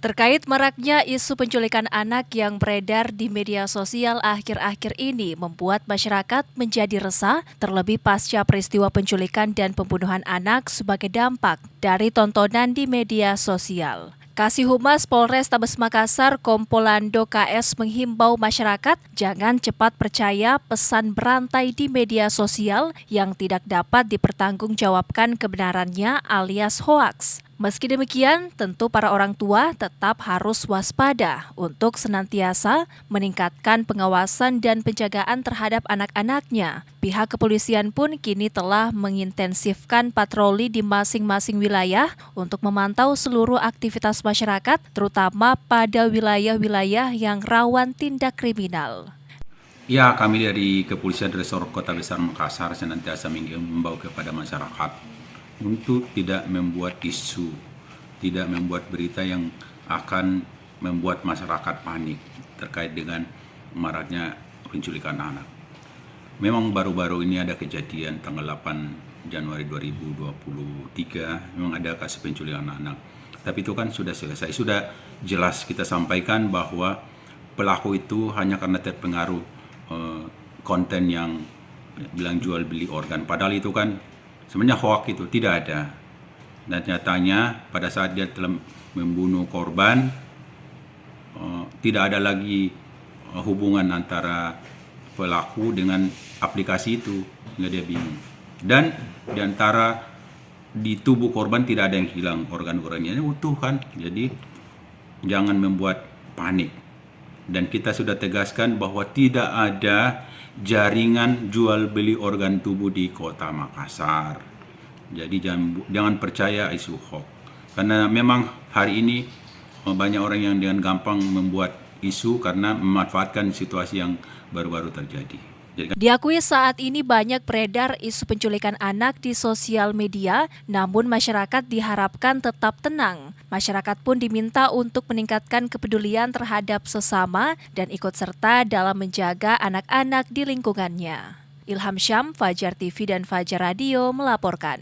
Terkait maraknya isu penculikan anak yang beredar di media sosial akhir-akhir ini membuat masyarakat menjadi resah, terlebih pasca peristiwa penculikan dan pembunuhan anak sebagai dampak dari tontonan di media sosial. Kasih Humas Polrestabes Makassar Kompolando KS menghimbau masyarakat jangan cepat percaya pesan berantai di media sosial yang tidak dapat dipertanggungjawabkan kebenarannya alias hoaks. Meski demikian, tentu para orang tua tetap harus waspada untuk senantiasa meningkatkan pengawasan dan penjagaan terhadap anak-anaknya. Pihak kepolisian pun kini telah mengintensifkan patroli di masing-masing wilayah untuk memantau seluruh aktivitas masyarakat, terutama pada wilayah-wilayah yang rawan tindak kriminal. Ya, kami dari Kepolisian Resor Kota Besar Makassar senantiasa mengimbau kepada masyarakat untuk tidak membuat isu, tidak membuat berita yang akan membuat masyarakat panik terkait dengan maraknya penculikan anak. Memang baru-baru ini ada kejadian tanggal 8 Januari 2023, memang ada kasus penculikan anak. Tapi itu kan sudah selesai, sudah jelas kita sampaikan bahwa pelaku itu hanya karena terpengaruh konten yang bilang jual beli organ. Padahal itu kan sebenarnya hoax, itu tidak ada. Dan nyatanya pada saat dia telah membunuh korban, tidak ada lagi hubungan antara pelaku dengan aplikasi itu, sehingga dia bingung. Dan di antara di tubuh korban tidak ada yang hilang, organ-organnya utuh kan. Jadi jangan membuat panik. Dan kita sudah tegaskan bahwa tidak ada jaringan jual beli organ tubuh di Kota Makassar. Jadi jangan percaya isu hoax. Karena memang hari ini banyak orang yang dengan gampang membuat isu karena memanfaatkan situasi yang baru-baru terjadi. Diakui saat ini banyak beredar isu penculikan anak di sosial media, namun masyarakat diharapkan tetap tenang. Masyarakat pun diminta untuk meningkatkan kepedulian terhadap sesama dan ikut serta dalam menjaga anak-anak di lingkungannya. Ilham Syam, Fajar TV dan Fajar Radio melaporkan.